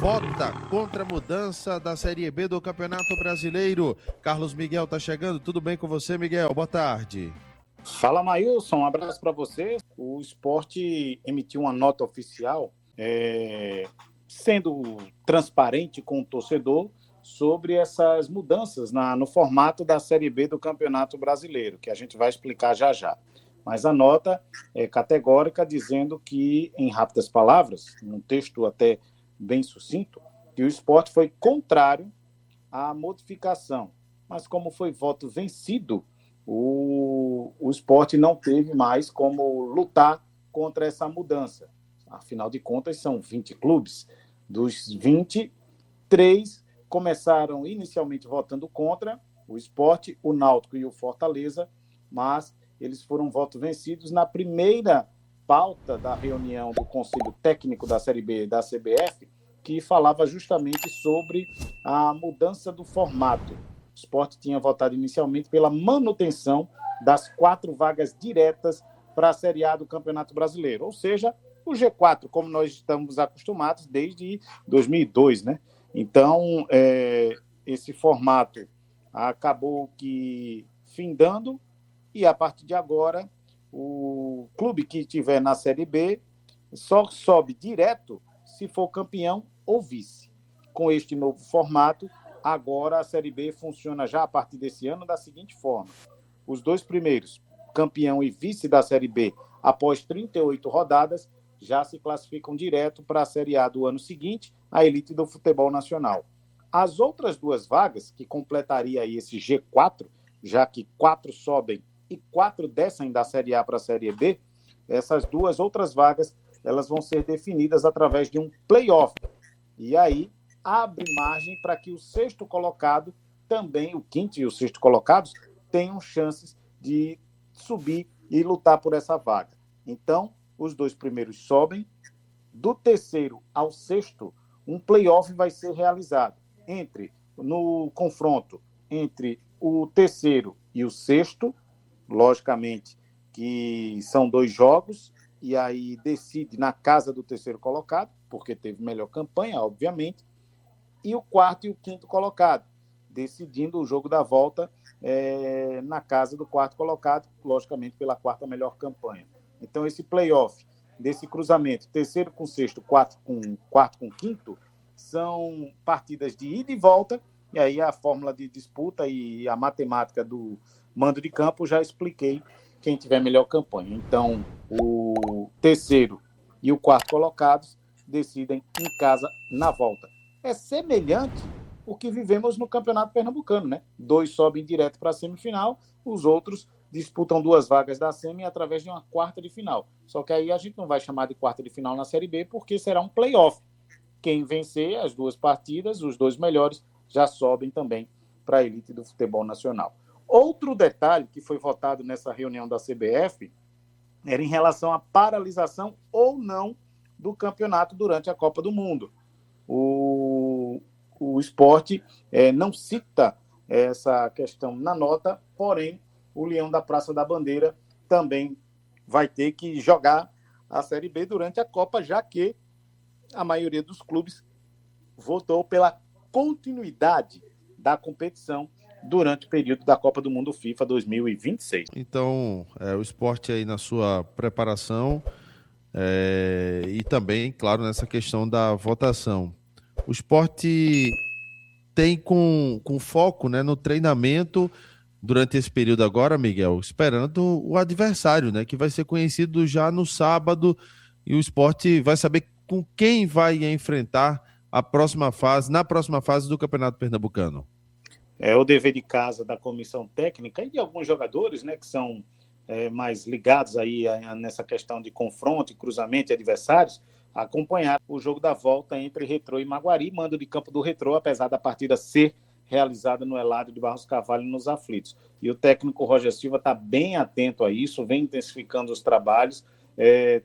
vota contra a mudança da Série B do Campeonato Brasileiro. Carlos Miguel está chegando. Tudo bem com você, Miguel? Boa tarde. Fala, Maílson. Um abraço para você. O Sport emitiu uma nota oficial sendo transparente com o torcedor sobre essas mudanças no formato da Série B do Campeonato Brasileiro, que a gente vai explicar já já. Mas a nota é categórica, dizendo que, em rápidas palavras, num texto até bem sucinto, que o Sport foi contrário à modificação. Mas como foi voto vencido, o Sport não teve mais como lutar contra essa mudança. Afinal de contas, são 20 clubes. Dos 20, 3 começaram inicialmente votando contra, o Sport, o Náutico e o Fortaleza, mas eles foram votos vencidos na primeira pauta da reunião do Conselho Técnico da Série B da CBF, que falava justamente sobre a mudança do formato. O Sport tinha votado inicialmente pela manutenção das 4 vagas diretas para a Série A do Campeonato Brasileiro, ou seja, o G4, como nós estamos acostumados desde 2002, né? Então, esse formato acabou que findando, e a partir de agora, o clube que estiver na Série B só sobe direto se for campeão ou vice. Com este novo formato, agora a Série B funciona já a partir desse ano da seguinte forma: os 2 primeiros, campeão e vice da Série B, após 38 rodadas, já se classificam direto para a Série A do ano seguinte, a elite do futebol nacional. As outras 2 vagas, que completaria aí esse G4, já que 4 sobem e 4 descem da Série A para a Série B, essas 2 outras vagas, elas vão ser definidas através de um play-off. E aí abre margem para que o 6º colocado, também o 5º e o 6º colocados, tenham chances de subir e lutar por essa vaga. Então, os 2 primeiros sobem. Do 3º ao 6º, um play-off vai ser realizado no confronto entre o 3º e o 6º, logicamente que são 2 jogos, e aí decide na casa do 3º colocado, porque teve melhor campanha, obviamente, e o 4º e o 5º colocado, decidindo o jogo da volta na casa do 4º colocado, logicamente pela 4ª melhor campanha. Então, esse play-off desse cruzamento, 3º com 6º, 4º com 5º, são partidas de ida e volta, e aí a fórmula de disputa e a matemática do mando de campo já expliquei, quem tiver melhor campanha. Então, o 3º e o 4º colocados decidem em casa na volta. É semelhante ao que vivemos no Campeonato Pernambucano, né? 2 sobem direto para a semifinal, os outros disputam 2 vagas da semi através de uma quarta de final. Só que aí a gente não vai chamar de quarta de final na Série B, porque será um play-off. Quem vencer as 2 partidas, os 2 melhores, já sobem também para a elite do futebol nacional. Outro detalhe que foi votado nessa reunião da CBF era em relação à paralisação ou não do campeonato durante a Copa do Mundo. O Sport não cita essa questão na nota, porém, o Leão da Praça da Bandeira também vai ter que jogar a Série B durante a Copa, já que a maioria dos clubes votou pela continuidade da competição durante o período da Copa do Mundo FIFA 2026. Então, o Sport aí na sua preparação e também, claro, nessa questão da votação. O Sport tem com foco, né, no treinamento durante esse período agora, Miguel, esperando o adversário, né, que vai ser conhecido já no sábado, e o Sport vai saber com quem vai enfrentar na próxima fase do Campeonato Pernambucano. É o dever de casa da comissão técnica e de alguns jogadores, né, que são mais ligados aí nessa questão de confronto e cruzamento de adversários, acompanhar o jogo da volta entre Retrô e Maguari, mando de campo do Retrô, apesar da partida ser realizada no Eládio de Barros Carvalho nos aflitos. E o técnico Roger Silva está bem atento a isso, vem intensificando os trabalhos,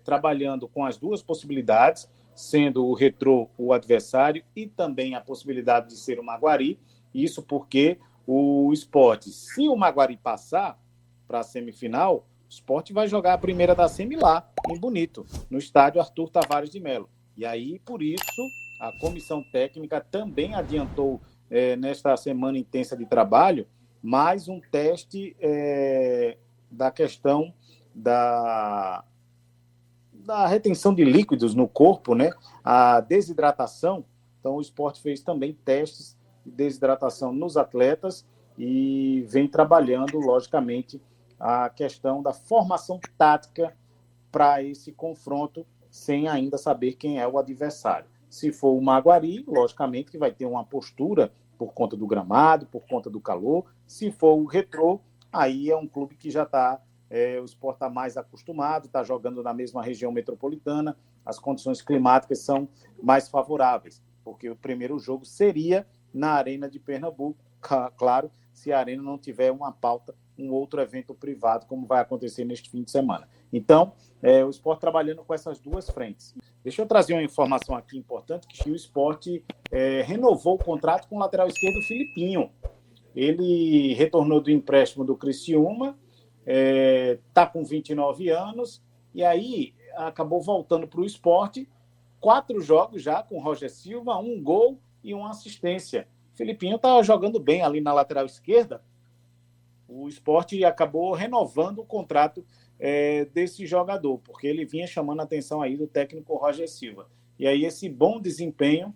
trabalhando com as 2 possibilidades, sendo o Retrô o adversário e também a possibilidade de ser o Maguari. Isso porque o Sport, se o Maguari passar para a semifinal, o Sport vai jogar a primeira da semi lá, em Bonito, no estádio Arthur Tavares de Melo. E aí, por isso, A comissão técnica também adiantou, nesta semana intensa de trabalho, mais um teste da questão da retenção de líquidos no corpo, né? A desidratação. Então, o esporte fez também testes de desidratação nos atletas e vem trabalhando, logicamente, a questão da formação tática para esse confronto, sem ainda saber quem é o adversário. Se for o Maguari, logicamente que vai ter uma postura por conta do gramado, por conta do calor. Se for o Retrô, aí é um clube que já está, o esporte está mais acostumado, está jogando na mesma região metropolitana, as condições climáticas são mais favoráveis, porque o primeiro jogo seria na Arena de Pernambuco, claro, se a Arena não tiver uma pauta, um outro evento privado, como vai acontecer neste fim de semana. Então, o esporte trabalhando com essas duas frentes. Deixa eu trazer uma informação aqui importante, que o esporte renovou o contrato com o lateral esquerdo Filipinho. Ele retornou do empréstimo do Criciúma, está com 29 anos, e aí acabou voltando para o esporte, 4 jogos já com o Roger Silva, 1 gol e 1 assistência. Filipinho está jogando bem ali na lateral esquerda. O esporte acabou renovando o contrato desse jogador, porque ele vinha chamando a atenção aí do técnico Roger Silva. E aí esse bom desempenho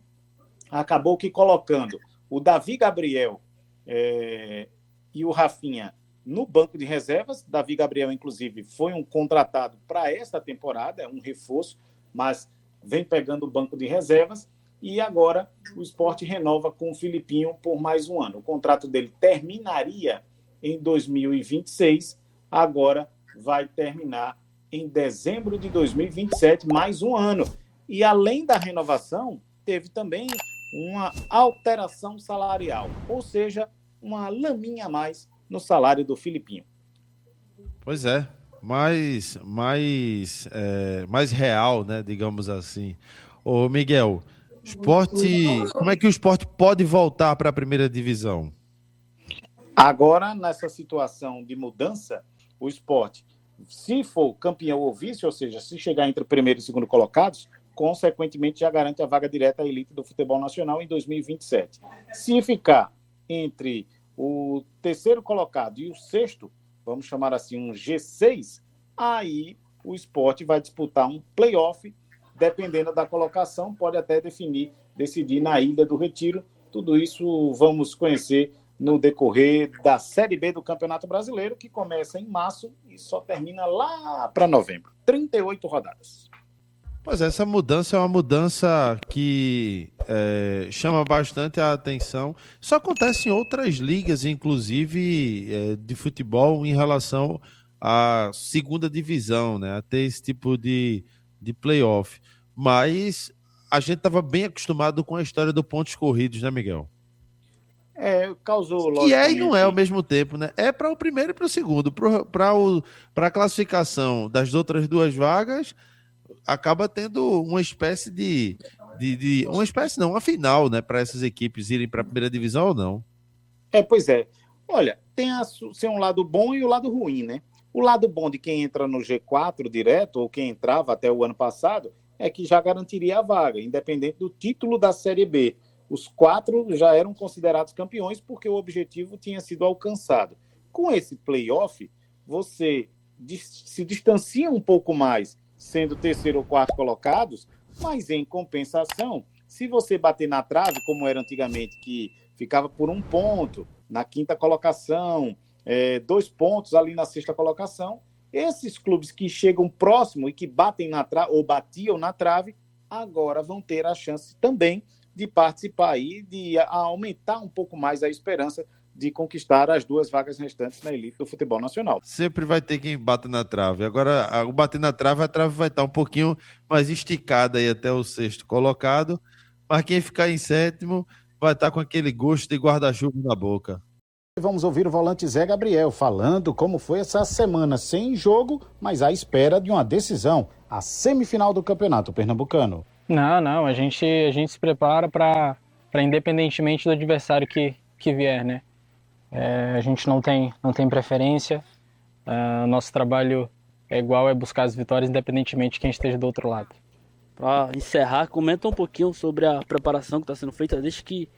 acabou que colocando o Davi Gabriel e o Rafinha no banco de reservas. Davi Gabriel, inclusive, foi um contratado para esta temporada, é um reforço, mas vem pegando o banco de reservas. E agora o esporte renova com o Filipinho por mais um ano. O contrato dele terminaria em 2026, agora vai terminar em dezembro de 2027, mais um ano. E além da renovação, teve também uma alteração salarial, ou seja, uma laminha a mais no salário do Filipinho. Pois é, mais real, né, digamos assim. Ô Miguel, como é que o esporte pode voltar para a primeira divisão? Agora, nessa situação de mudança, o esporte, se for campeão ou vice, ou seja, se chegar entre o primeiro e segundo colocados, consequentemente já garante a vaga direta à elite do futebol nacional em 2027. Se ficar entre o terceiro colocado e o sexto, vamos chamar assim um G6, aí o esporte vai disputar um play-off, dependendo da colocação, pode até decidir na Ilha do Retiro. Tudo isso vamos conhecer no decorrer da Série B do Campeonato Brasileiro, que começa em março e só termina lá para novembro. 38 rodadas. Pois é, essa mudança é uma mudança que chama bastante a atenção. Isso acontece em outras ligas, inclusive de futebol, em relação à segunda divisão, né? A ter esse tipo de playoff. Mas a gente estava bem acostumado com a história do pontos corridos, né, Miguel? Causou, Que é e não é ao logicamente. mesmo tempo, né? É para o primeiro e para o segundo. Para a classificação das outras duas vagas, acaba tendo uma espécie uma espécie não, uma final, né? Para essas equipes irem para a primeira divisão ou não. Pois é. Olha, tem um lado bom e o lado ruim, né? O lado bom de quem entra no G4 direto, ou quem entrava até o ano passado, é que já garantiria a vaga, independente do título da Série B. Os 4 já eram considerados campeões porque o objetivo tinha sido alcançado. Com esse play-off, você se distancia um pouco mais, sendo terceiro ou quarto colocados, mas em compensação, se você bater na trave, como era antigamente, que ficava por 1 ponto na quinta colocação, 2 pontos ali na sexta colocação, esses clubes que chegam próximo e que batem na trave ou batiam na trave, agora vão ter a chance também de participar aí, de aumentar um pouco mais a esperança de conquistar as 2 vagas restantes na elite do futebol nacional. Sempre vai ter quem bata na trave. Agora, o bater na trave, a trave vai estar um pouquinho mais esticada aí até o sexto colocado, mas quem ficar em sétimo vai estar com aquele gosto de guarda-chuva na boca. Vamos ouvir o volante Zé Gabriel falando como foi essa semana sem jogo, mas à espera de uma decisão, a semifinal do Campeonato Pernambucano. Não, a gente se prepara para independentemente do adversário que vier, né? A gente não tem preferência, nosso trabalho é igual, é buscar as vitórias independentemente de quem esteja do outro lado. Para encerrar, comenta um pouquinho sobre a preparação que está sendo feita desde que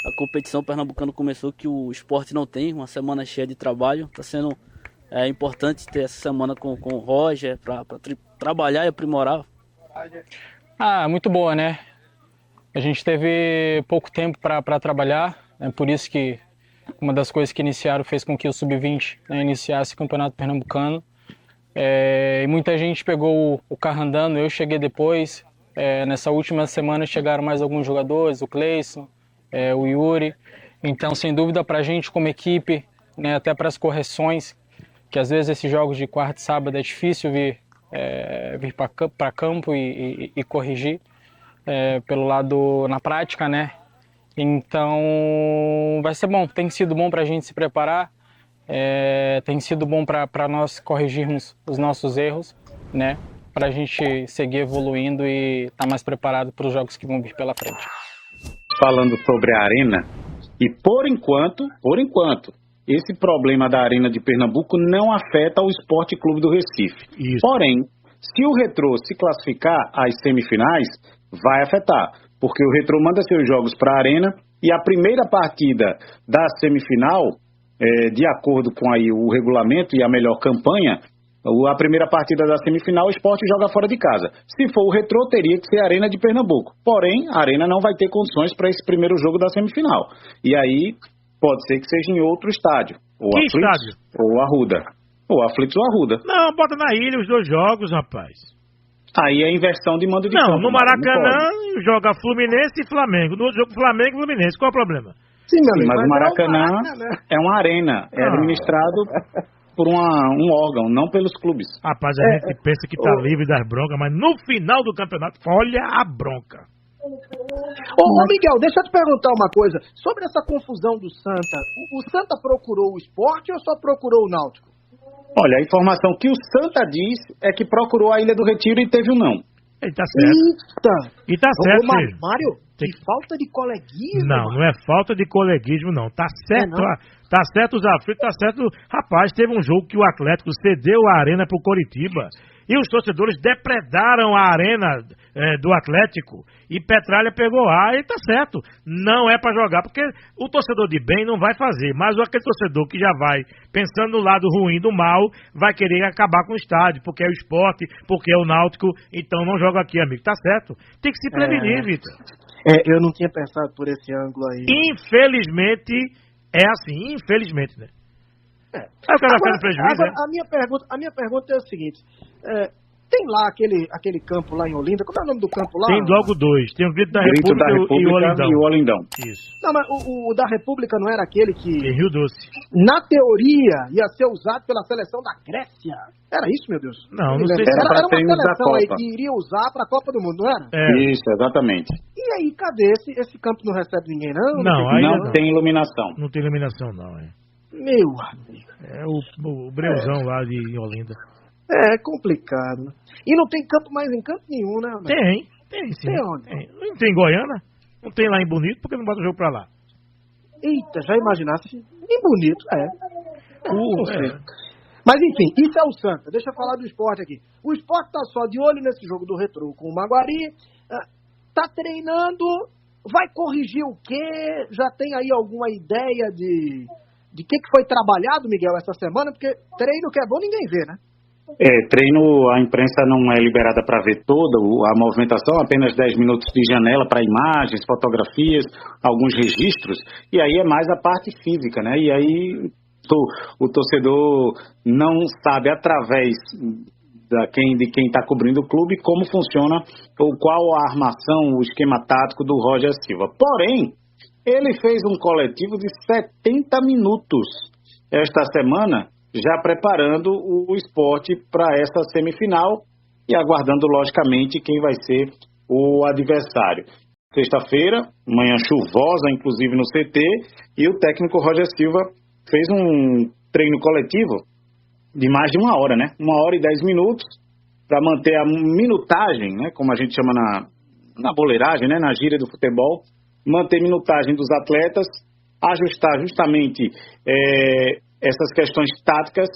a competição pernambucana começou, que o esporte não tem uma semana cheia de trabalho. Está sendo importante ter essa semana com o Roger para trabalhar e aprimorar. Muito boa, né? A gente teve pouco tempo para trabalhar, é por isso que uma das coisas que iniciaram fez com que o Sub-20 iniciasse o Campeonato Pernambucano. E muita gente pegou o carro andando, eu cheguei depois. Nessa última semana chegaram mais alguns jogadores, o Cleison, o Yuri. Então, sem dúvida, para a gente como equipe, né, até para as correções, que às vezes esses jogos de quarta e sábado é difícil vir para campo e corrigir pelo lado na prática, né? Então, vai ser bom. Tem sido bom para a gente se preparar, tem sido bom para nós corrigirmos os nossos erros, né? Para a gente seguir evoluindo e estar mais preparado para os jogos que vão vir pela frente. Falando sobre a Arena, e por enquanto, esse problema da Arena de Pernambuco não afeta o Sport Clube do Recife. Isso. Porém, se o Retrô se classificar às semifinais, vai afetar, porque o Retrô manda seus jogos para a Arena e a primeira partida da semifinal, de acordo com aí o regulamento e a melhor campanha, a primeira partida da semifinal, o Sport joga fora de casa. Se for o Retrô, teria que ser a Arena de Pernambuco. Porém, a Arena não vai ter condições para esse primeiro jogo da semifinal. E aí, pode ser que seja em outro estádio. Ou Que Aflitos, estádio? ou Arruda. Ou Aflitos ou Arruda. Não, bota na ilha os 2 jogos, rapaz. Aí é inversão de mando de campo. Não, no Maracanã joga Fluminense e Flamengo. No outro jogo, Flamengo e Fluminense. Qual é o problema? Sim, mas o Maracanã é uma arena. É administrado por um órgão, não pelos clubes. Rapaz, a gente pensa que tá livre das broncas, mas no final do campeonato, olha a bronca. Ô Miguel, deixa eu te perguntar uma coisa. Sobre essa confusão do Santa, o Santa procurou o Sport ou só procurou o Náutico? Olha, a informação que o Santa diz é que procurou a Ilha do Retiro e teve um não. Ele tá certo. Eita! E tá certo, filho. Mário, que falta de coleguismo. Não é falta de coleguismo, não. Tá certo, tá certo os aflitos, tá certo. Rapaz, teve um jogo que o Atlético cedeu a arena pro Coritiba e os torcedores depredaram a arena do Atlético e Petralha pegou e tá certo. Não é pra jogar, porque o torcedor de bem não vai fazer, mas aquele torcedor que já vai pensando no lado ruim do mal, vai querer acabar com o estádio, porque é o Sport, porque é o Náutico, então não joga aqui, amigo. Tá certo. Tem que se prevenir, Vitor. Eu não tinha pensado por esse ângulo aí. Infelizmente, é assim, infelizmente, né? Aí o cara vai ficando prejuízo, agora, né? a minha pergunta é o seguinte, tem lá aquele campo lá em Olinda, como é o nome do campo lá? Tem logo 2, tem o Grito da Grito República, da República e o Olindão. Isso. Não, mas o da República não era aquele que, Em Rio Doce. na teoria, ia ser usado pela seleção da Grécia? Era isso, meu Deus? Não sei se era uma treinos da seleção aí Copa. que iria usar pra Copa do Mundo, não era? Isso, exatamente. E aí, cadê esse campo? Não recebe ninguém, não? Não tem iluminação. Não tem iluminação, não, Meu amigo. É o Breuzão lá de Olinda. É complicado. E não tem campo mais em canto nenhum, né? Tem sim. Tem onde? Não tem em Goiânia? Não tem lá em Bonito, porque não bota o jogo pra lá? Eita, já imaginasse? Em Bonito, não sei. É. Mas enfim, isso é o Santa. Deixa eu falar do Sport aqui. O Sport tá só de olho nesse jogo do Retrô com o Maguari. Tá treinando. Vai corrigir o quê? Já tem aí alguma ideia de que foi trabalhado, Miguel, essa semana? Porque treino que é bom ninguém vê, né? Treino, a imprensa não é liberada para ver toda a movimentação, apenas 10 minutos de janela para imagens, fotografias, alguns registros, e aí é mais a parte física, né? E aí o torcedor não sabe, através de quem está cobrindo o clube, como funciona ou qual a armação, o esquema tático do Roger Silva. Porém, ele fez um coletivo de 70 minutos esta semana, já preparando o Sport para essa semifinal e aguardando, logicamente, quem vai ser o adversário. Sexta-feira, manhã chuvosa, inclusive no CT, e o técnico Roger Silva fez um treino coletivo de mais de 1 hora, né? 1 hora e 10 minutos, para manter a minutagem, né? Como a gente chama na boleiragem, né? Na gíria do futebol, manter minutagem dos atletas, ajustar justamente essas questões táticas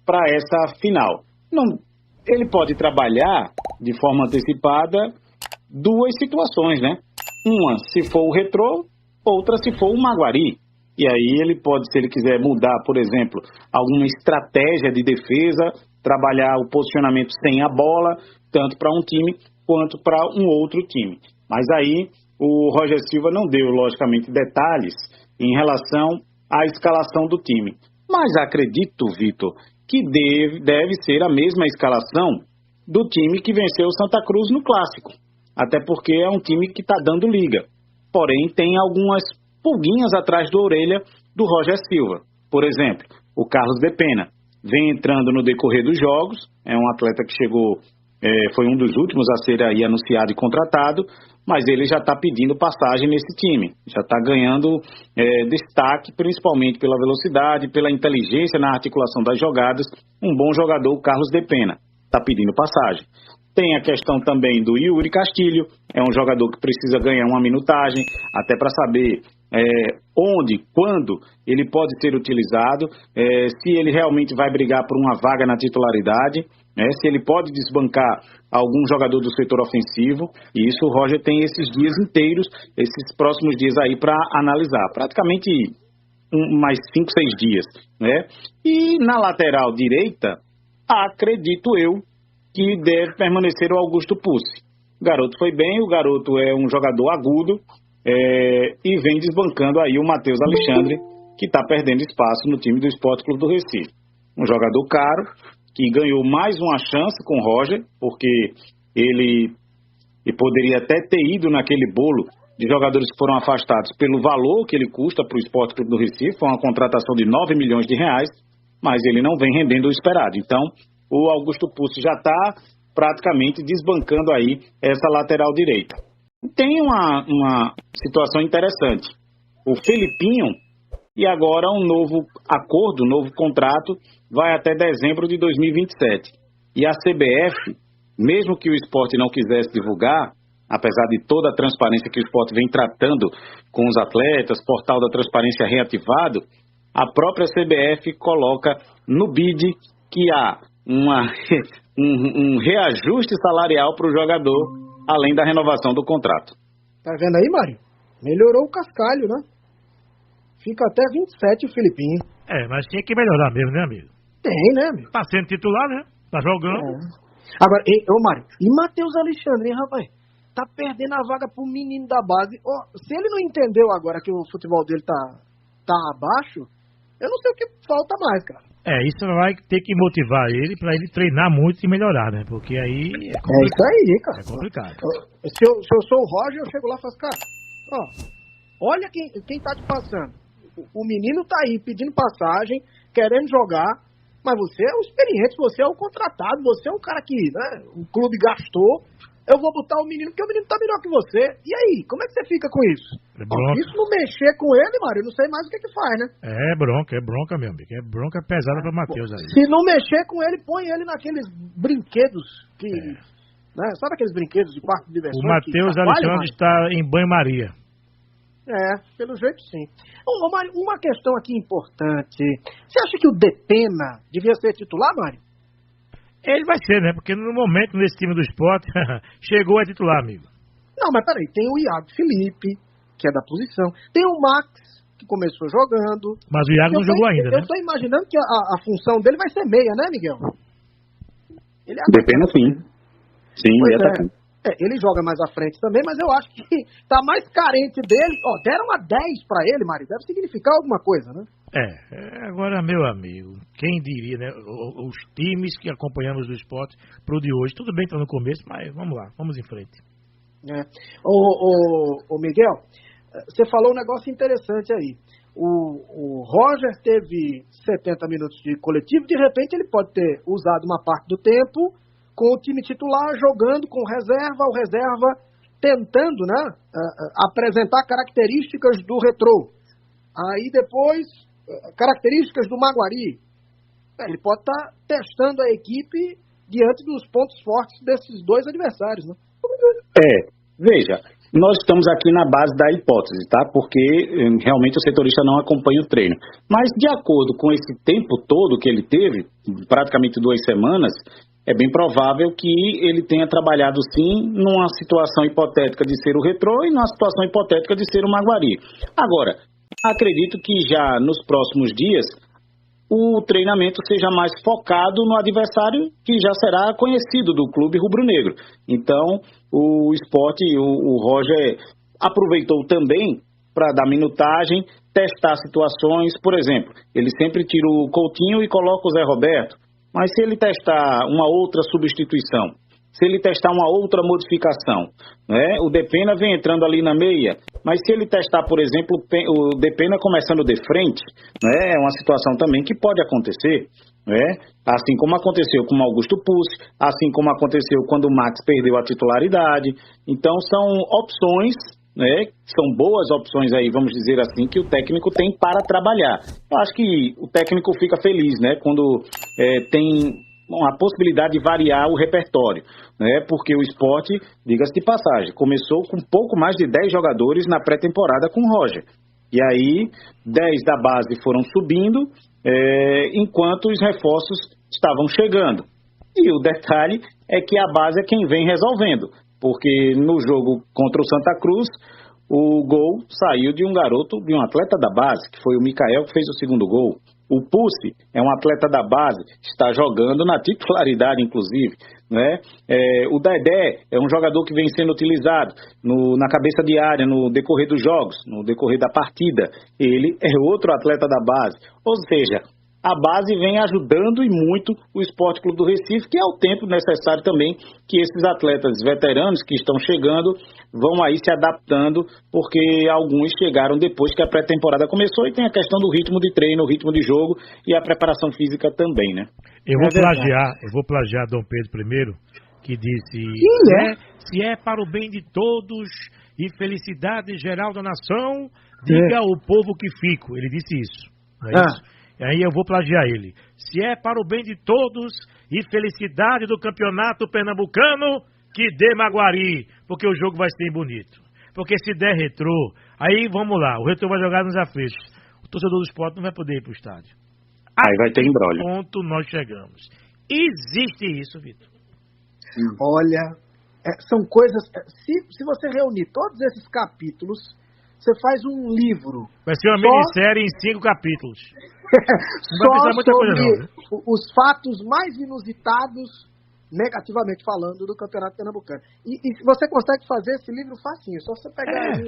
para essa final. Ele pode trabalhar de forma antecipada duas situações, né? Uma, se for o Retrô, outra, se for o Maguari. E aí ele pode, se ele quiser mudar, por exemplo, alguma estratégia de defesa, trabalhar o posicionamento sem a bola, tanto para um time quanto para um outro time. Mas aí o Roger Silva não deu, logicamente, detalhes em relação à escalação do time. Mas acredito, Vitor, que deve ser a mesma escalação do time que venceu o Santa Cruz no Clássico. Até porque é um time que está dando liga. Porém, tem algumas pulguinhas atrás da orelha do Roger Silva. Por exemplo, o Carlos de Pena vem entrando no decorrer dos jogos, é um atleta que chegou, foi um dos últimos a ser aí anunciado e contratado, mas ele já está pedindo passagem nesse time, já está ganhando destaque, principalmente pela velocidade, pela inteligência na articulação das jogadas. Um bom jogador, o Carlos de Pena, está pedindo passagem. Tem a questão também do Yuri Castilho, é um jogador que precisa ganhar uma minutagem, até para saber onde, quando ele pode ser utilizado, se ele realmente vai brigar por uma vaga na titularidade, se ele pode desbancar algum jogador do setor ofensivo. E isso o Roger tem esses dias inteiros, esses próximos dias aí para analisar, praticamente mais 5, 6 dias, né? E na lateral direita, acredito eu que deve permanecer o Augusto Pucci. O garoto foi bem, o garoto é um jogador agudo, e vem desbancando aí o Matheus Alexandre, que está perdendo espaço no time do Sport Clube do Recife. Um jogador caro, que ganhou mais uma chance com o Roger, porque ele poderia até ter ido naquele bolo de jogadores que foram afastados pelo valor que ele custa para o Sport Clube do Recife. Foi uma contratação de 9 milhões de reais, mas ele não vem rendendo o esperado. Então, o Augusto Pucci já está praticamente desbancando aí essa lateral direita. Tem uma situação interessante. O Felipinho, e agora um novo acordo, um novo contrato, vai até dezembro de 2027. E a CBF, mesmo que o esporte não quisesse divulgar, apesar de toda a transparência que o esporte vem tratando com os atletas, portal da transparência reativado, a própria CBF coloca no BID que há um reajuste salarial para o jogador, além da renovação do contrato. Tá vendo aí, Mário? Melhorou o cascalho, né? Fica até 27 o Felipinho. Mas tinha que melhorar mesmo, né, amigo? Tem, né, amigo? Tá sendo titular, né? Tá jogando. Agora, Mário, e Matheus Alexandre, hein, rapaz? Tá perdendo a vaga pro menino da base. Se ele não entendeu agora que o futebol dele tá abaixo, eu não sei o que falta mais, cara. Isso vai ter que motivar ele pra ele treinar muito e melhorar, né? Porque aí é isso aí, cara. É complicado. Se eu sou o Roger, eu chego lá e falo, cara, olha quem tá te passando. O menino tá aí pedindo passagem, querendo jogar, mas você é o experiente, você é o contratado, você é o cara que, né, o clube gastou. Eu vou botar o menino porque o menino tá melhor que você. E aí, como é que você fica com isso? Isso não mexer com ele, Mário, eu não sei mais o que faz, né? É bronca, meu amigo. É bronca pesada pra Matheus aí. Se não mexer com ele, põe ele naqueles brinquedos que... Né? Sabe aqueles brinquedos de parque de diversões? O Matheus Alexandre está em banho-maria. Pelo jeito sim. Mário, uma questão aqui importante. Você acha que o Depena devia ser titular, Mário? Ele vai ser, né? Porque no momento, nesse time do esporte, chegou a titular, amigo. Não, mas peraí, tem o Iago Felipe, que é da posição. Tem o Max, que começou jogando. Mas o Iago não jogou ainda, né? Eu tô imaginando que a função dele vai ser meia, né, Miguel? Depende, sim. Sim, ele joga mais à frente também, mas eu acho que tá mais carente dele. Deram uma 10 pra ele, Mário. Deve significar alguma coisa, né? Agora, meu amigo, quem diria, né? Os times que acompanhamos do esporte pro de hoje. Tudo bem, tá no começo, mas vamos lá, vamos em frente. Ô Miguel, você falou um negócio interessante aí. O Roger teve 70 minutos de coletivo, de repente ele pode ter usado uma parte do tempo com o time titular jogando com o reserva tentando, né, apresentar características do Retrô. Aí depois, características do Maguari. Ele pode estar testando a equipe diante dos pontos fortes desses dois adversários, né? Veja, nós estamos aqui na base da hipótese, tá? Porque realmente o setorista não acompanha o treino. Mas de acordo com esse tempo todo que ele teve, praticamente 2 semanas, é bem provável que ele tenha trabalhado sim numa situação hipotética de ser o Retrô e numa situação hipotética de ser o Maguari. Agora, acredito que já nos próximos dias o treinamento seja mais focado no adversário que já será conhecido do clube rubro-negro. Então, o Sport, o Roger aproveitou também para dar minutagem, testar situações. Por exemplo, ele sempre tira o Coutinho e coloca o Zé Roberto. Mas se ele testar uma outra substituição, se ele testar uma outra modificação, né? O Depena vem entrando ali na meia, mas se ele testar, por exemplo, o Depena começando de frente, né? É uma situação também que pode acontecer, né? Assim como aconteceu com o Augusto Pucci, assim como aconteceu quando o Max perdeu a titularidade. Então são opções, né? São boas opções aí, vamos dizer assim, que o técnico tem para trabalhar. Eu acho que o técnico fica feliz, né? Quando tem a possibilidade de variar o repertório, né? Porque o Sport, diga-se de passagem, começou com pouco mais de 10 jogadores na pré-temporada com o Roger. E aí, 10 da base foram subindo, enquanto os reforços estavam chegando. E o detalhe é que a base é quem vem resolvendo, porque no jogo contra o Santa Cruz, o gol saiu de um garoto, de um atleta da base, que foi o Mikael que fez o segundo gol. O Pucci é um atleta da base, está jogando na titularidade, inclusive, né? O Dedé é um jogador que vem sendo utilizado na cabeça de área, no decorrer dos jogos, no decorrer da partida. Ele é outro atleta da base. Ou seja, a base vem ajudando e muito o Sport Clube do Recife, que é o tempo necessário também que esses atletas veteranos que estão chegando vão aí se adaptando, porque alguns chegaram depois que a pré-temporada começou e tem a questão do ritmo de treino, o ritmo de jogo e a preparação física também, né? Eu vou plagiar Dom Pedro I, que disse, se é para o bem de todos e felicidade geral da nação, diga ao povo que fico. Ele disse isso, não é isso? Aí eu vou plagiar ele. Se é para o bem de todos e felicidade do campeonato pernambucano, que dê Maguari, porque o jogo vai ser bonito. Porque se der Retrô, aí vamos lá, o Retrô vai jogar nos aflitos. O torcedor do Sport não vai poder ir para o estádio. Aí vai ter embrólio. Ponto nós chegamos. Existe isso, Vitor? Olha, são coisas... Se você reunir todos esses capítulos, você faz um livro. Vai ser uma minissérie em 5 capítulos. Só sobre os fatos mais inusitados, negativamente falando, do Campeonato Pernambucano. E você consegue fazer esse livro facinho, só você pegar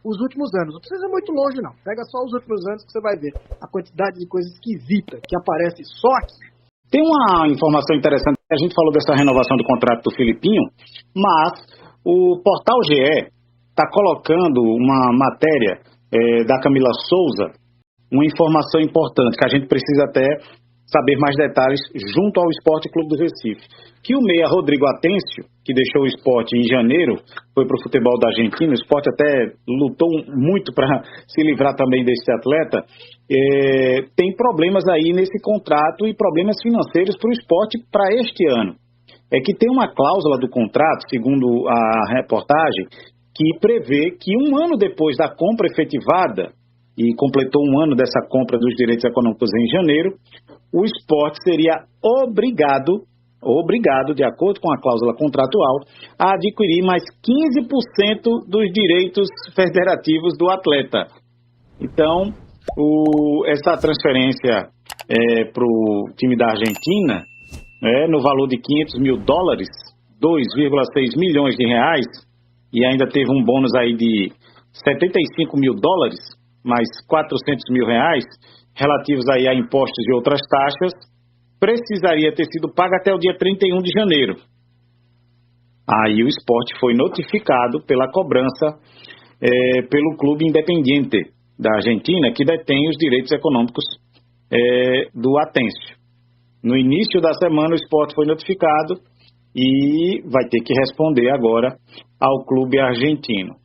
os últimos anos. Não precisa ir muito longe, não. Pega só os últimos anos que você vai ver a quantidade de coisa esquisita que aparece só aqui. Tem uma informação interessante. A gente falou dessa renovação do contrato do Filipinho, mas o Portal GE está colocando uma matéria da Camila Souza, uma informação importante, que a gente precisa até saber mais detalhes junto ao Sport Clube do Recife. Que o meia Rodrigo Atencio, que deixou o Sport em janeiro, foi para o futebol da Argentina, o Sport até lutou muito para se livrar também desse atleta, tem problemas aí nesse contrato e problemas financeiros para o Sport para este ano. É que tem uma cláusula do contrato, segundo a reportagem, que prevê que um ano depois da compra efetivada, e completou um ano dessa compra dos direitos econômicos em janeiro, o Sport seria obrigado, de acordo com a cláusula contratual, a adquirir mais 15% dos direitos federativos do atleta. Então, essa transferência para o time da Argentina, no valor de $500 mil, 2,6 milhões de reais, e ainda teve um bônus aí de $75 mil, mais $400 mil, relativos aí a impostos e outras taxas, precisaria ter sido pago até o dia 31 de janeiro. Aí o Sport foi notificado pela cobrança pelo Clube Independiente da Argentina, que detém os direitos econômicos do Atencio. No início da semana o Sport foi notificado e vai ter que responder agora ao clube argentino.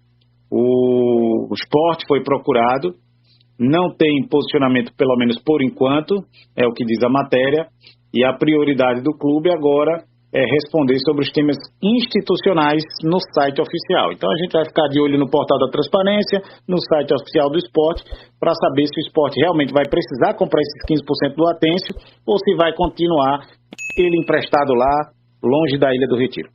O Sport foi procurado, não tem posicionamento, pelo menos por enquanto, é o que diz a matéria, e a prioridade do clube agora responder sobre os temas institucionais no site oficial. Então a gente vai ficar de olho no portal da Transparência, no site oficial do esporte, para saber se o esporte realmente vai precisar comprar esses 15% do Atencio ou se vai continuar ele emprestado lá, longe da Ilha do Retiro.